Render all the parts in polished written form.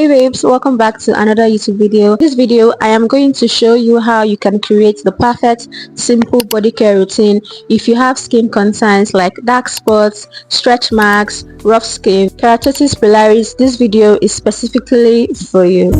Hey babes, welcome back to another YouTube video. In this video I am going to show you how you can create the perfect simple body care routine if you have skin concerns like dark spots, stretch marks, rough skin, keratosis, pilaris. This video is specifically for you.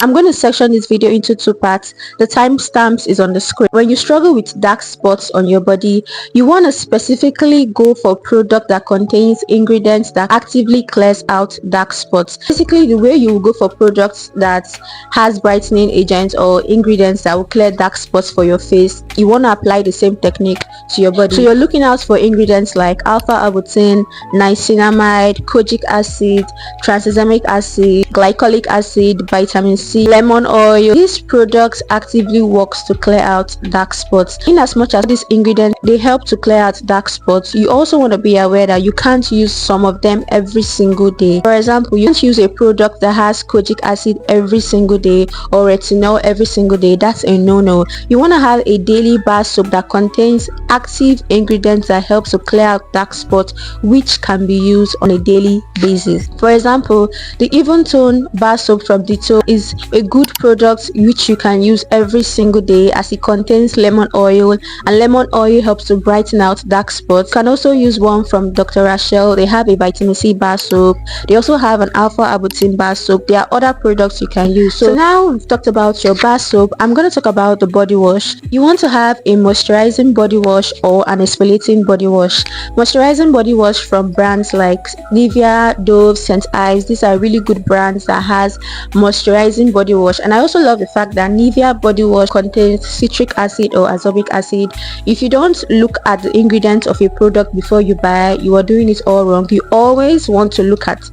I'm going to section this video into two parts. The timestamps is on the screen. When you struggle with dark spots on your body, you want to specifically go for a product that contains ingredients that actively clears out dark spots. Basically, the way you will go for products that has brightening agents or ingredients that will clear dark spots for your face, you want to apply the same technique to your body. So you're looking out for ingredients like alpha-arbutin, niacinamide, kojic acid, tranexamic acid, glycolic acid, vitamin C, lemon oil. These products actively works to clear out dark spots. In as much as these ingredients they help to clear out dark spots, you also want to be aware that you can't use some of them every single day. For example, you can't use a product that has kojic acid every single day or retinol every single day. That's a no-no. You want to have a daily bar soap that contains active ingredients that help to clear out dark spots, which can be used on a daily basis. For example, the Even Tone bar soap from Dito is a good product which you can use every single day, as it contains lemon oil, and lemon oil helps to brighten out dark spots. You can also use one from Dr. Rachel. They have a vitamin C bar soap. They also have an alpha-arbutin bar soap. There are other products you can use. So now we've talked about your bar soap, I'm going to talk about the body wash. You want to have a moisturizing body wash or an exfoliating body wash. Moisturizing body wash from brands like Nivea, Dove, St. Ives. These are really good brands that has moisturizing body wash. And I also love the fact that Nivea body wash contains citric acid or ascorbic acid. If you don't look at the ingredients of a product before you buy, you are doing it all wrong. You always want to look at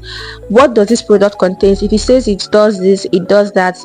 what does this product contains. If it says it does this, it does that,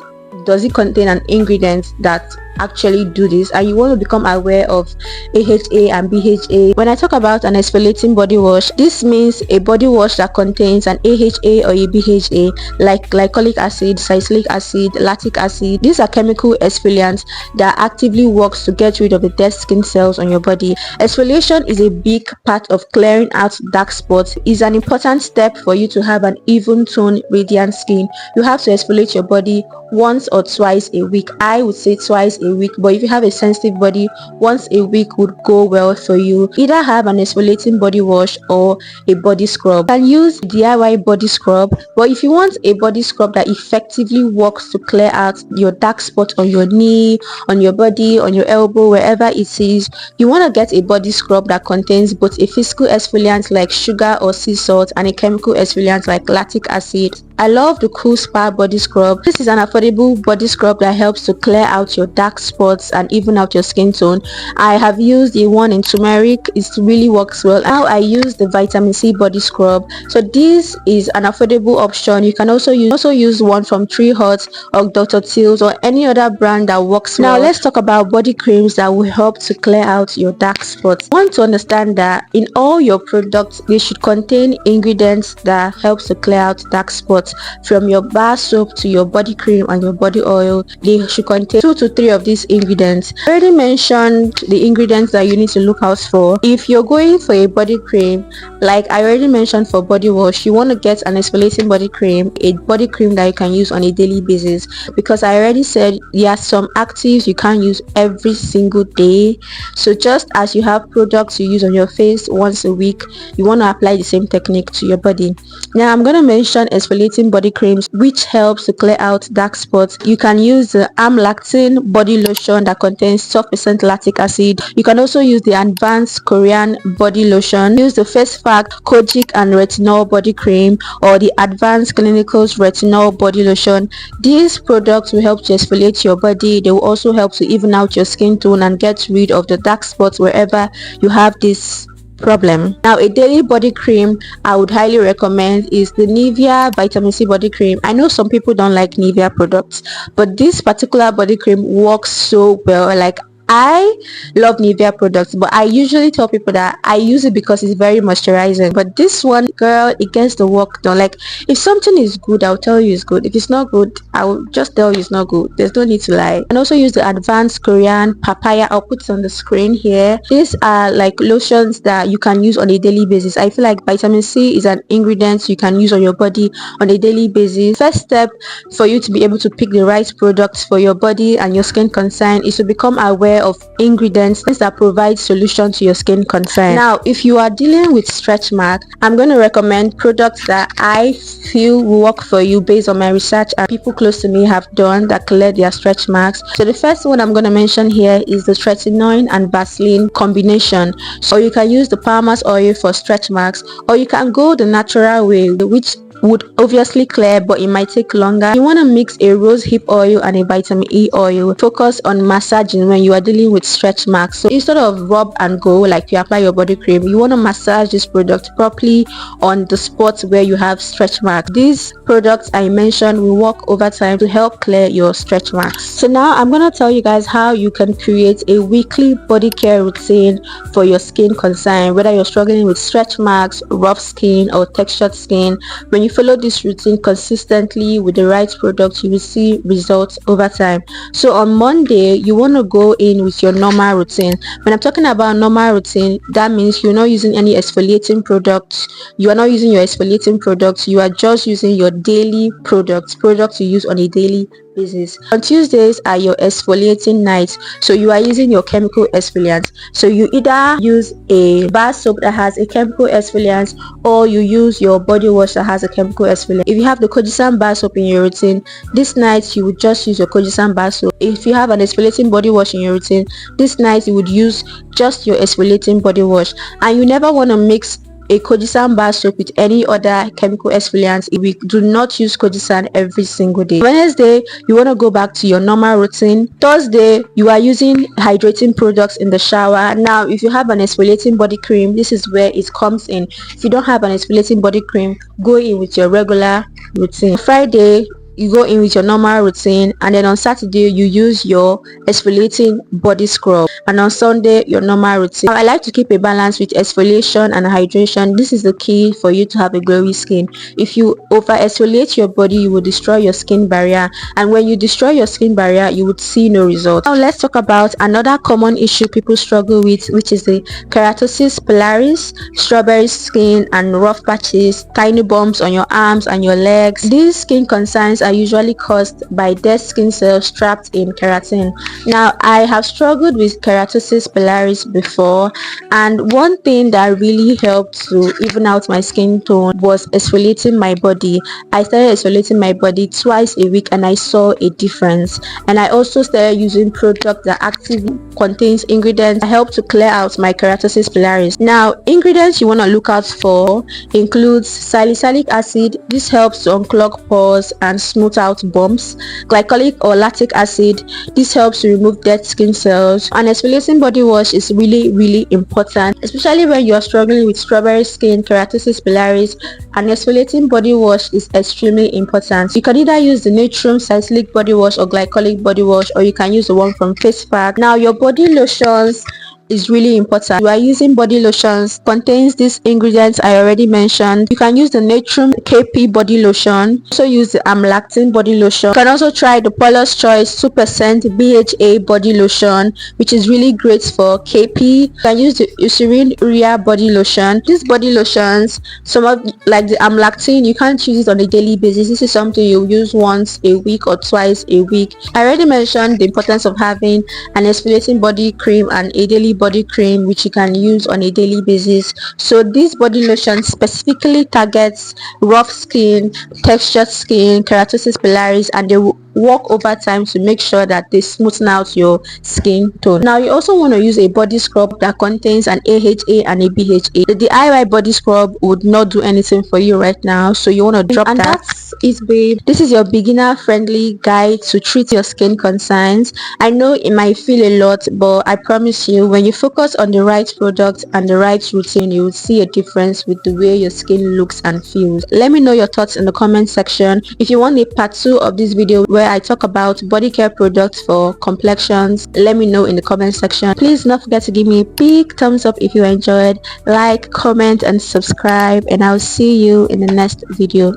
does it contain an ingredient that actually do this? And you want to become aware of AHA and BHA. When I talk about an exfoliating body wash, this means a body wash that contains an AHA or a BHA like glycolic acid, salicylic acid, lactic acid. These are chemical exfoliants that actively works to get rid of the dead skin cells on your body. Exfoliation is a big part of clearing out dark spots. It's an important step for you to have an even tone, radiant skin. You have to exfoliate your body once or twice a week. I would say twice a week, but if you have a sensitive body, once a week would go well for you. Either have an exfoliating body wash or a body scrub. You can use DIY body scrub, but if you want a body scrub that effectively works to clear out your dark spot on your knee, on your body, on your elbow, wherever it is, you want to get a body scrub that contains both a physical exfoliant like sugar or sea salt and a chemical exfoliant like lactic acid. I love the Cool Spa body scrub. This is an affordable body scrub that helps to clear out your dark spots and even out your skin tone. I have used the one in turmeric. It really works well. Now I use the vitamin C body scrub. So this is an affordable option. You can also use one from Tree Hut or Dr. Teal's or any other brand that works well. Now let's talk about body creams that will help to clear out your dark spots. You want to understand that in all your products, they should contain ingredients that helps to clear out dark spots. From your bar soap to your body cream and your body oil, they should contain 2 to 3 of these ingredients. I already mentioned the ingredients that you need to look out for. If you're going for a body cream, like I already mentioned for body wash, you want to get an exfoliating body cream, a body cream that you can use on a daily basis, because I already said there are some actives you can't use every single day. So just as you have products you use on your face once a week, you want to apply the same technique to your body. Now I'm going to mention exfoliating body creams which helps to clear out dark spots. You can use the Lactin body lotion that contains 12% lactic acid. You can also use the Advanced Korean body lotion. Use the Face Fact kojic and retinol body cream or the Advanced Clinicals retinol body lotion. These products will help to exfoliate your body. They will also help to even out your skin tone and get rid of the dark spots wherever you have this problem. Now a daily body cream I would highly recommend is the Nivea vitamin C body cream. I know some people don't like Nivea products, but this particular body cream works so well. Like I love Nivea products, but I usually tell people that I use it because it's very moisturizing. But this one, girl, it gets the work done. Like, if something is good, I'll tell you it's good. If it's not good, I'll just tell you it's not good. There's no need to lie. And also use the advanced Korean papaya. I'll put it on the screen here. These are like lotions that you can use on a daily basis. I feel like vitamin C is an ingredient you can use on your body on a daily basis. First step for you to be able to pick the right products for your body and your skin concern is to become aware of ingredients that provide solution to your skin concern. Now, if you are dealing with stretch marks, I'm going to recommend products that I feel will work for you based on my research and people close to me have done that clear their stretch marks. So the first one I'm going to mention here is the tretinoin and Vaseline combination. So you can use the Palmer's oil for stretch marks, or you can go the natural way, which would obviously clear, but it might take longer. You want to mix a rose hip oil and a vitamin E oil. Focus on massaging when you are dealing with stretch marks. So instead of rub and go like you apply your body cream, you want to massage this product properly on the spots where you have stretch marks. These products I mentioned will work over time to help clear your stretch marks. So now I'm going to tell you guys how you can create a weekly body care routine for your skin concern, whether you're struggling with stretch marks, rough skin, or textured skin. When you follow this routine consistently with the right product, you will see results over time. So on Monday, you want to go in with your normal routine. When I'm talking about normal routine, that means you're not using any exfoliating products. You are not using your exfoliating products. You are just using your daily products you use on a daily basis. On Tuesdays are your exfoliating nights, so you are using your chemical exfoliant. So you either use a bar soap that has a chemical exfoliant, or you use your body wash that has a chemical exfoliant. If you have the Kojisan bar soap in your routine, this night you would just use your Kojisan bar soap. If you have an exfoliating body wash in your routine, this night you would use just your exfoliating body wash. And you never want to mix a Kojisan bar soap with any other chemical exfoliants. We do not use Kojisan every single day. Wednesday, you want to go back to your normal routine. Thursday, you are using hydrating products in the shower. Now, if you have an exfoliating body cream, this is where it comes in. If you don't have an exfoliating body cream, go in with your regular routine. Friday, you go in with your normal routine, and then on Saturday you use your exfoliating body scrub, and on Sunday your normal routine. Now, I like to keep a balance with exfoliation and hydration. This is the key for you to have a glowy skin. If you over exfoliate your body, you will destroy your skin barrier, and when you destroy your skin barrier, you would see no result. Now let's talk about another common issue people struggle with, which is the keratosis pilaris, strawberry skin and rough patches, tiny bumps on your arms and your legs. These skin concerns are usually caused by dead skin cells trapped in keratin. Now, I have struggled with keratosis pilaris before, and one thing that really helped to even out my skin tone was exfoliating my body. I started exfoliating my body twice a week and I saw a difference. And I also started using product that actively contains ingredients that help to clear out my keratosis pilaris. Now, ingredients you want to look out for includes salicylic acid. This helps to unclog pores and smooth out bumps. Glycolic or lactic acid. This helps to remove dead skin cells. An exfoliating body wash is really important, especially when you are struggling with strawberry skin, keratosis pilaris. An exfoliating body wash is extremely important. You can either use the Natrum salicylic body wash or glycolic body wash, or you can use the one from Face Pack. Now, your body lotions is really important. You are using body lotions contains these ingredients I already mentioned. You can use the Natrum KP body lotion. Also use the Amlactin body lotion. You can also try the Paula's Choice 2% BHA body lotion, which is really great for KP. You can use the Eucerin Urea body lotion. These body lotions, some of like the Amlactin, you can't use it on a daily basis. This is something you use once a week or twice a week. I already mentioned the importance of having an exfoliating body cream and a daily body cream which you can use on a daily basis. So this body lotion specifically targets rough skin, textured skin, keratosis pilaris, and they will work over time to make sure that they smoothen out your skin tone. Now, you also want to use a body scrub that contains an AHA and a BHA. The DIY body scrub would not do anything for you right now, so you want to drop that. And that's is babe. This is your beginner friendly guide to treat your skin concerns. I know it might feel a lot, but I promise you, when you focus on the right product and the right routine, you will see a difference with the way your skin looks and feels. Let me know your thoughts in the comment section. If you want a part 2 of this video where I talk about body care products for complexions, let me know in the comment section. Please don't forget to give me a big thumbs up if you enjoyed. Like, comment and subscribe, and I'll see you in the next video.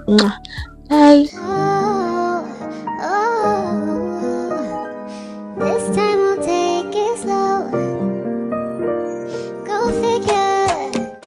Bye.